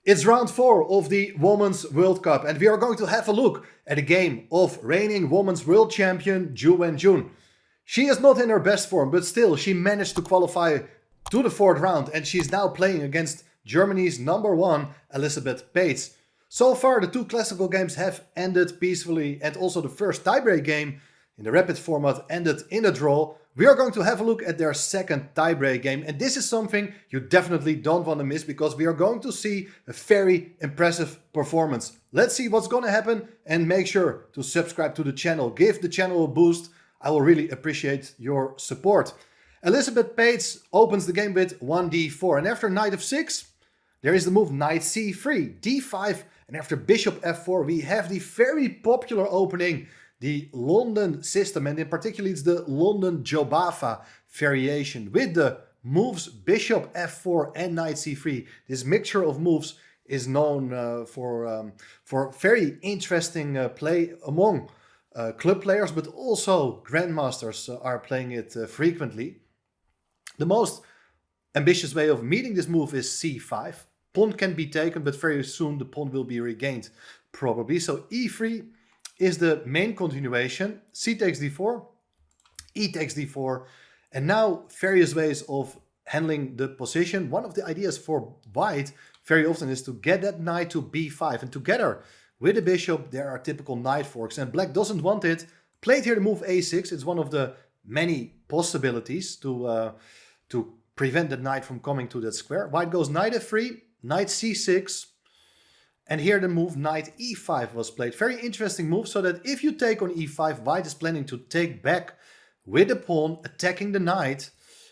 It's round 4 of the Women's World Cup, and we are going to have a look at a game of reigning Women's World Champion Ju Wenjun. She is not in her best form, but still she managed to qualify to the 4th round, and she's now playing against Germany's #1 Elisabeth Pähtz. So far the 2 classical games have ended peacefully, and also the first tiebreak game in the rapid format ended in a draw. We are going to have a look at their second tiebreak game, and this is something you definitely don't want to miss because we are going to see a very impressive performance. Let's see what's going to happen, and make sure to subscribe to the channel. Give the channel a boost. I will really appreciate your support. Elisabeth Pähtz opens the game with 1d4, and after knight f6 there is the move knight c3, d5, and after bishop f4 we have the very popular opening, the London system, and in particular it's the London Jobava variation with the moves bishop f4 and knight c3. This mixture of moves is known for very interesting play among club players, but also grandmasters are playing it frequently. The most ambitious way of meeting this move is c5. Pawn can be taken, but very soon the pawn will be regained probably. So e3 is the main continuation. C takes d4, e takes d4, and now various ways of handling the position. One of the ideas for white very often is to get that knight to b5, and together with the bishop there are typical knight forks, and black doesn't want it. Played here the move a6. It's one of the many possibilities to prevent the knight from coming to that square. White goes knight f3, knight c6, and here the move knight e5 was played. Very interesting move, so that if you take on e5, white is planning to take back with the pawn, attacking the knight,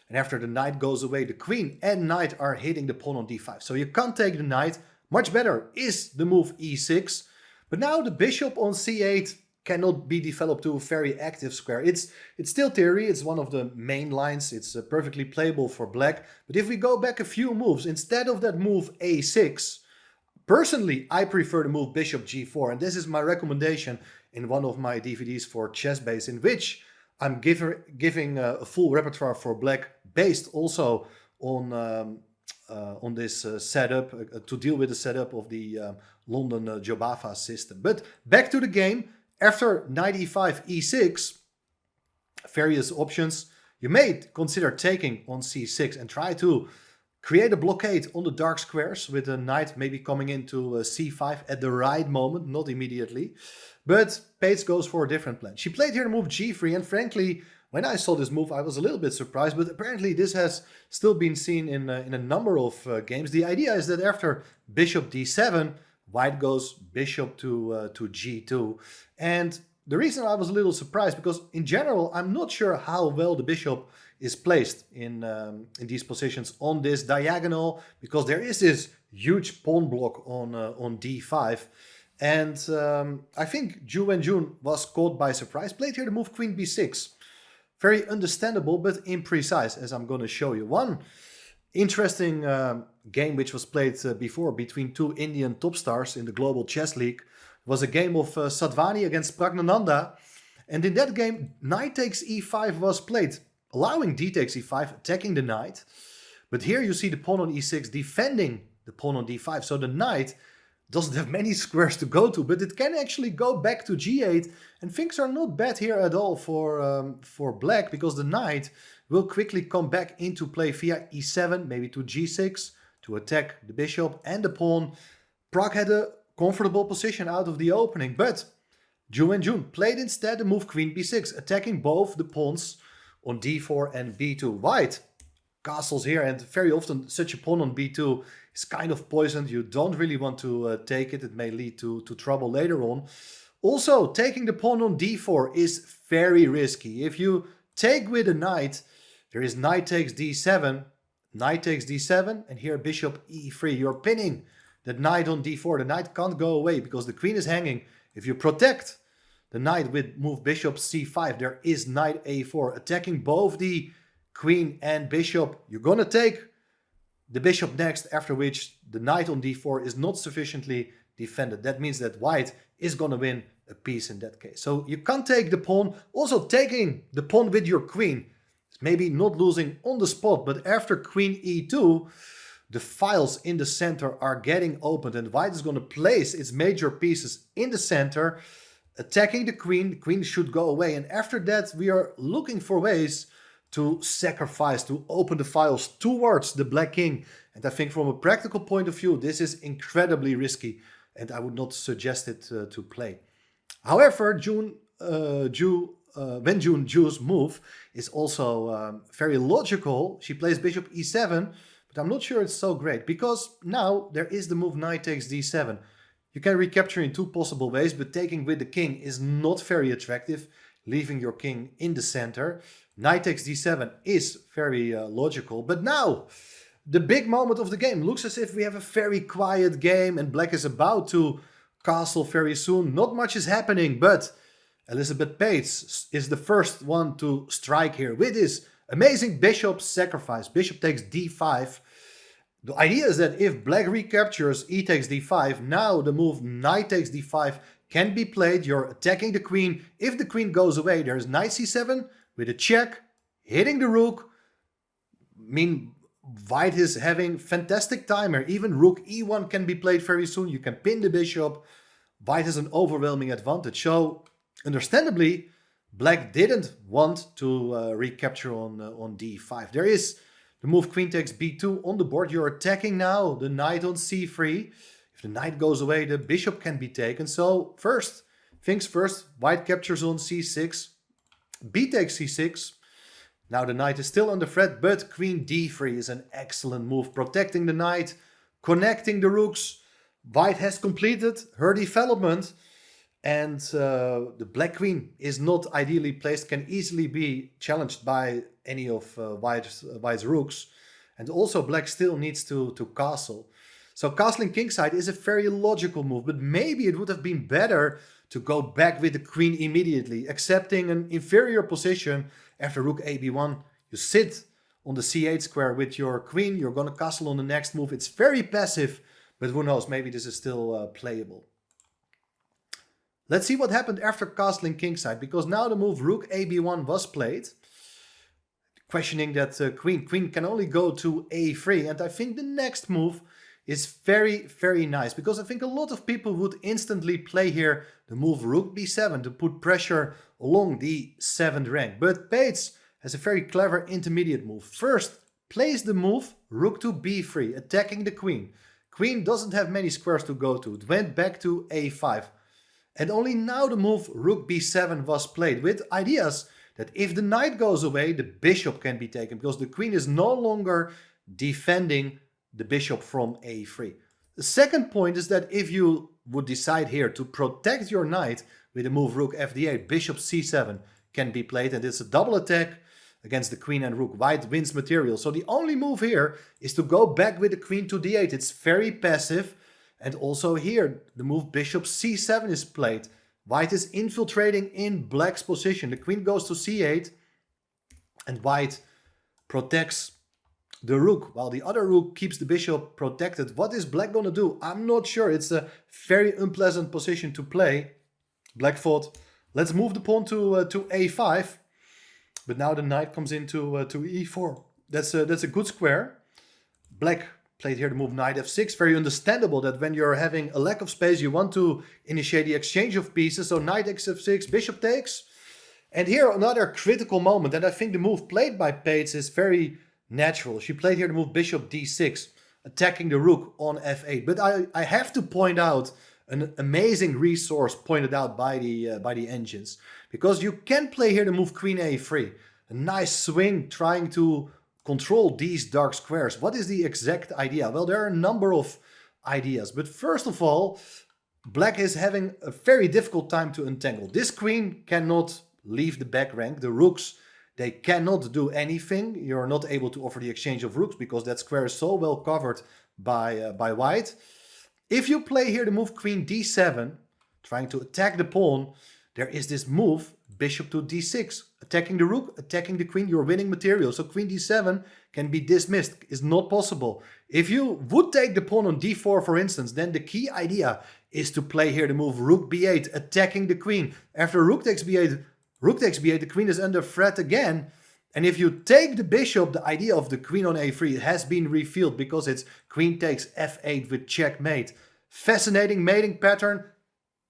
and after the knight goes away, the queen and knight are hitting the pawn on d5. So you can't take the knight. Much better is the move e6, but now the bishop on c8 cannot be developed to a very active square. It's still theory, it's one of the main lines, it's perfectly playable for black, but if we go back a few moves, instead of that move a6, personally, I prefer the move bishop g4, and this is my recommendation in one of my DVDs for chess base, in which I'm giving a full repertoire for black based also on this setup to deal with the setup of the London Jobava system. But back to the game. After knight e5, e6, various options. You may consider taking on c6 and try to create a blockade on the dark squares with the knight maybe coming into c5 at the right moment, not immediately. But Pähtz goes for a different plan. She played here the move g3, and frankly, when I saw this move, I was a little bit surprised, but apparently this has still been seen in a number of games. The idea is that after bishop d7, white goes bishop to g2. And the reason I was a little surprised, because in general, I'm not sure how well the bishop is placed in these positions on this diagonal, because there is this huge pawn block on d5. And I think Ju Wenjun was caught by surprise. Played here the move queen b6. Very understandable, but imprecise, as I'm going to show you. One interesting game which was played before between 2 Indian top stars in the Global Chess League was a game of Sadhvani against Pragnananda, and in that game knight takes e5 was played, allowing d takes e5, attacking the knight. But here you see the pawn on e6 defending the pawn on d5, so the knight doesn't have many squares to go to, but it can actually go back to g8, and things are not bad here at all for black, because the knight will quickly come back into play via e7, maybe to g6, to attack the bishop and the pawn. Prag had a comfortable position out of the opening, but Ju Wenjun played instead the move queen b6, attacking both the pawns on d4 and b2. White castles here, and very often such a pawn on b2 is kind of poisoned. You don't really want to take it. It may lead to trouble later on. Also, taking the pawn on d4 is very risky. If you take with a knight, there is knight takes d7, knight takes d7, and here bishop e3. You're pinning that knight on d4. The knight can't go away because the queen is hanging. If you protect the knight with move bishop c5, there is knight a4, attacking both the queen and bishop. You're gonna take the bishop next, after which the knight on d4 is not sufficiently defended. That means that white is gonna win a piece in that case. So you can't take the pawn. Also, taking the pawn with your queen, maybe not losing on the spot, but after queen e2, the files in the center are getting opened, and white is going to place its major pieces in the center, attacking the queen. The queen should go away, and after that we are looking for ways to sacrifice, to open the files towards the black king. And I think from a practical point of view, this is incredibly risky, and I would not suggest it to play. However, Ju Wenjun's move is also very logical. She plays bishop e7, but I'm not sure it's so great, because now there is the move knight takes d7. You can recapture in two possible ways, but taking with the king is not very attractive, leaving your king in the center. Knight takes d7 is very logical, but now the big moment of the game. Looks as if we have a very quiet game and black is about to castle very soon. Not much is happening, but Elisabeth Pähtz is the first one to strike here with this amazing bishop sacrifice. Bishop takes d5. The idea is that if black recaptures e takes d5, now the move knight takes d5 can be played. You're attacking the queen. If the queen goes away, there's knight c7 with a check, hitting the rook. White is having fantastic timer. Even rook e1 can be played very soon. You can pin the bishop. White has an overwhelming advantage. So, understandably, black didn't want to recapture on d5. There is the move queen takes b2 on the board. You're attacking now the knight on c3. If the knight goes away, the bishop can be taken. So, first things first, white captures on c6. B takes c6. Now the knight is still under threat, but queen d3 is an excellent move, protecting the knight, connecting the rooks. White has completed her development, and the black queen is not ideally placed, can easily be challenged by any of white's rooks. And also black still needs to castle. So castling kingside is a very logical move, but maybe it would have been better to go back with the queen immediately, accepting an inferior position. After rook ab1, you sit on the c8 square with your queen. You're going to castle on the next move. It's very passive, but who knows, maybe this is still playable. Let's see what happened after castling kingside, because now the move rook ab1 was played, questioning that queen can only go to a3. And I think the next move is very, very nice, because I think a lot of people would instantly play here the move rook b7 to put pressure along the 7th rank. But Pähtz has a very clever intermediate move. First, plays the move rook to b3, attacking the queen. Queen doesn't have many squares to go to. It went back to a5. And only now the move rook b7 was played, with ideas that if the knight goes away, the bishop can be taken, because the queen is no longer defending the bishop from a3. The second point is that if you would decide here to protect your knight with the move rook fd8, bishop c7 can be played, and it's a double attack against the queen and rook. White wins material. So the only move here is to go back with the queen to d8. It's very passive. And also here, the move bishop c7 is played. White is infiltrating in black's position. The queen goes to c8, and white protects the rook, while the other rook keeps the bishop protected. What is black going to do? I'm not sure. It's a very unpleasant position to play. Black thought, let's move the pawn to a5. But now the knight comes into to e4. That's a good square. Black played here the move knight f6. Very understandable that when you're having a lack of space, you want to initiate the exchange of pieces. So knight f6, bishop takes. And here another critical moment. And I think the move played by Pähtz is very natural. She played here the move bishop d6, attacking the rook on f8. But I have to point out an amazing resource pointed out by the engines, because you can play here the move queen a3. A nice swing trying to control these dark squares. What is the exact idea? Well, there are a number of ideas. But first of all, black is having a very difficult time to untangle. This queen cannot leave the back rank. The rooks, they cannot do anything. You're not able to offer the exchange of rooks because that square is so well covered by white. If you play here the move queen d7, trying to attack the pawn, there is this move bishop to d6, attacking the rook, attacking the queen. You're winning material. So queen d7 can be dismissed. It's not possible. If you would take the pawn on d4, for instance, then the key idea is to play here the move rook b8, attacking the queen. After rook takes b8, the queen is under threat again. And if you take the bishop, the idea of the queen on a3 has been revealed because it's queen takes f8 with checkmate. Fascinating mating pattern,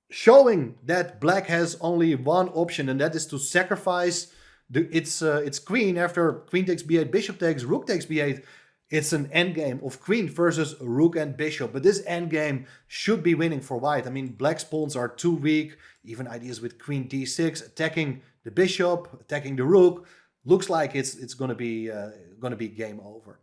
showing that black has only one option, and that is to sacrifice its queen after queen takes b8, bishop takes, rook takes b8. It's an endgame of queen versus rook and bishop. But this endgame should be winning for white. I mean, black's pawns are too weak. Even ideas with queen d6, attacking the bishop, attacking the rook. Looks like it's gonna be game over.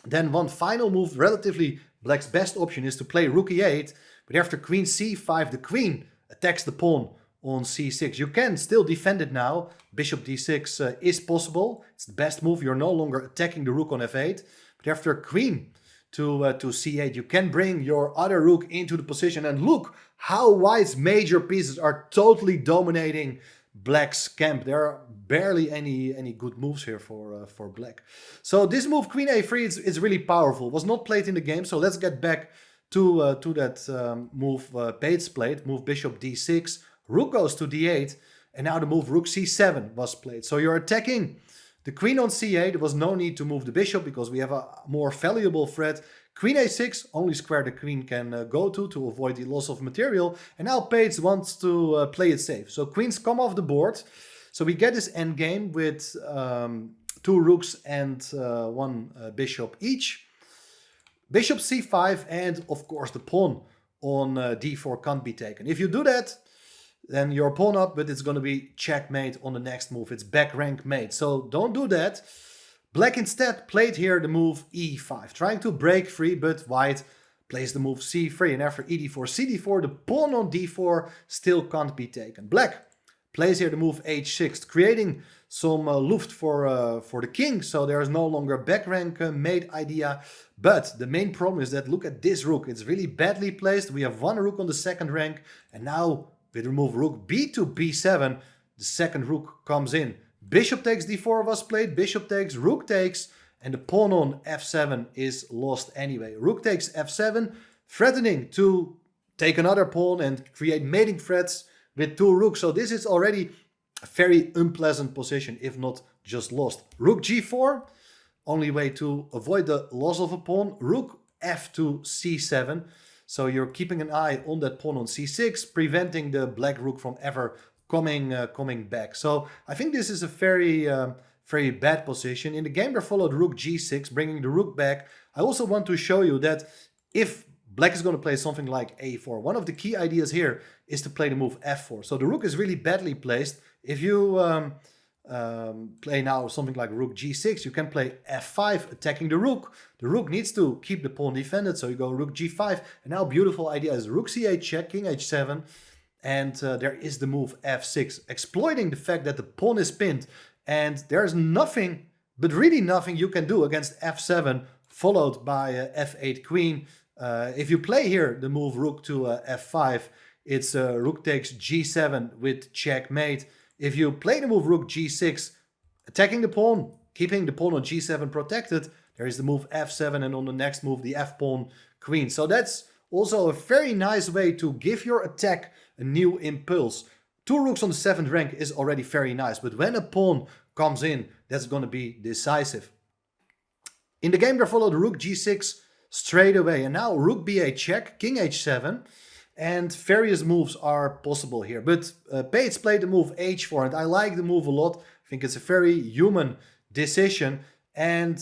Then one final move, relatively black's best option, is to play rook e8. But after queen c5, the queen attacks the pawn on c6. You can still defend it now. Bishop d6 is possible. It's the best move. You're no longer attacking the rook on f8. But after queen to c8, you can bring your other rook into the position. And look how white's major pieces are totally dominating black's camp. There are barely any good moves here for black. So this move, queen a3, is really powerful. Was not played in the game, so let's get back to that move Pähtz played. Move bishop d6, rook goes to d8, and now the move rook c7 was played. So you're attacking the queen on c8. There was no need to move the bishop because we have a more valuable threat. Queen a6, only square the queen can go to avoid the loss of material. And now Pähtz wants to play it safe. So queens come off the board. So we get this endgame with 2 rooks and 1 bishop each. Bishop c5, and of course the pawn on d4 can't be taken. If you do that, then you're pawn up, but it's going to be checkmate on the next move. It's back rank mate. So don't do that. Black instead played here the move e5, trying to break free, but white plays the move c3. And after e4, c4, the pawn on d4 still can't be taken. Black plays here the move h6, creating some luft for the king. So there is no longer back rank mate idea. But the main problem is that look at this rook. It's really badly placed. We have 1 rook on the second rank. And now with the move rook b to b7, the second rook comes in. Bishop takes d4 was played, bishop takes, rook takes, and the pawn on f7 is lost anyway. Rook takes f7, threatening to take another pawn and create mating threats with 2 rooks. So this is already a very unpleasant position, if not just lost. Rook g4, only way to avoid the loss of a pawn. Rook f to c7. So you're keeping an eye on that pawn on c6, preventing the black rook from ever coming back. So I think this is a very bad position. In the game there followed rook g6, bringing the rook back. I also want to show you that if black is going to play something like a4, one of the key ideas here is to play the move f4. So the rook is really badly placed. If you play now something like rook g6, you can play f5, attacking the rook. The rook needs to keep the pawn defended, so you go rook g5. And now beautiful idea is rook c8 check, king h7. And there is the move f6, exploiting the fact that the pawn is pinned. And there's nothing, but really nothing you can do against f7, followed by f8 queen. If you play here the move rook to f5, it's rook takes g7 with checkmate. If you play the move rook g6, attacking the pawn, keeping the pawn on g7 protected, there is the move f7, and on the next move the f-pawn queen. So that's also a very nice way to give your attack a new impulse. 2 rooks on the 7th rank is already very nice, but when a pawn comes in, that's going to be decisive. In the game there followed rook g6 straight away, and now rook b8 check, king h7, and various moves are possible here. But Pähtz played the move h4, and I like the move a lot. I think it's a very human decision, and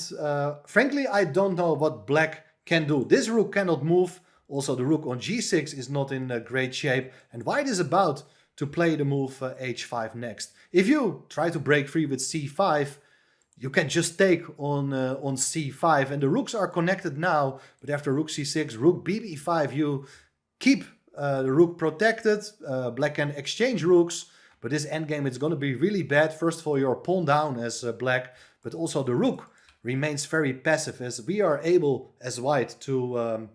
frankly I don't know what black can do. This rook cannot move. Also the rook on g6 is not in great shape, and white is about to play the move h5 next. If you try to break free with c5, you can just take on c5, and the rooks are connected now, but after rook c6, rook bb5, you keep the rook protected. Black can exchange rooks, but this endgame is going to be really bad. First of all, you're pawn down as black, but also the rook remains very passive, as we are able as white to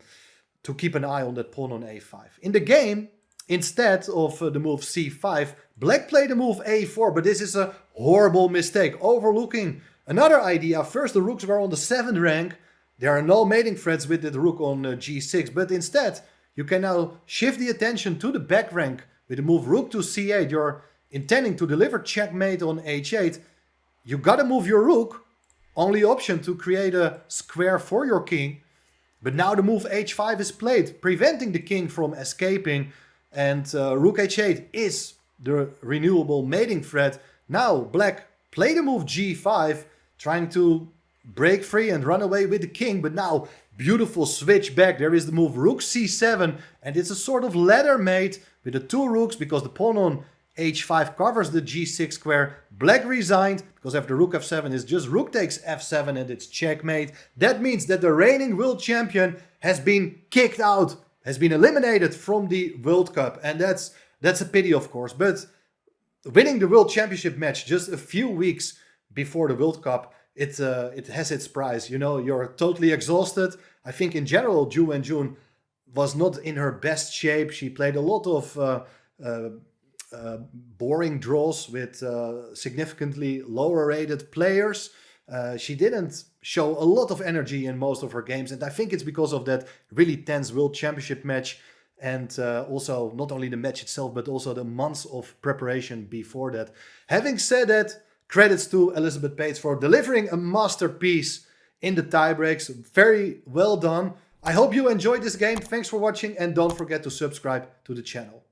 keep an eye on that pawn on a5. In the game, instead of the move c5, black played the move a4, but this is a horrible mistake, overlooking another idea. First, the rooks were on the 7th rank. There are no mating threats with the rook on g6, but instead, you can now shift the attention to the back rank with the move rook to c8. You're intending to deliver checkmate on h8. you gotta move your rook. Only option to create a square for your king. But now the move h5 is played, preventing the king from escaping. And rook h8 is the renewable mating threat. Now black played the move g5, trying to break free and run away with the king. But now beautiful switch back. There is the move rook c7. And it's a sort of ladder mate with the two rooks, because the pawn on h5 covers the g6 square. Black resigned because after rook f7 is just rook takes f7 and it's checkmate. That means that the reigning world champion has been kicked out, has been eliminated from the World Cup. And that's a pity, of course. But winning the World Championship match just a few weeks before the World Cup, it has its price. You know, you're totally exhausted. I think in general, Ju Wenjun was not in her best shape. She played a lot of boring draws with significantly lower rated players. She didn't show a lot of energy in most of her games, and I think it's because of that really tense World Championship match, and also not only the match itself but also the months of preparation before that. Having said that, credits to Elisabeth Pähtz for delivering a masterpiece in the tiebreaks. Very well done. I hope you enjoyed this game. Thanks for watching, and don't forget to subscribe to the channel.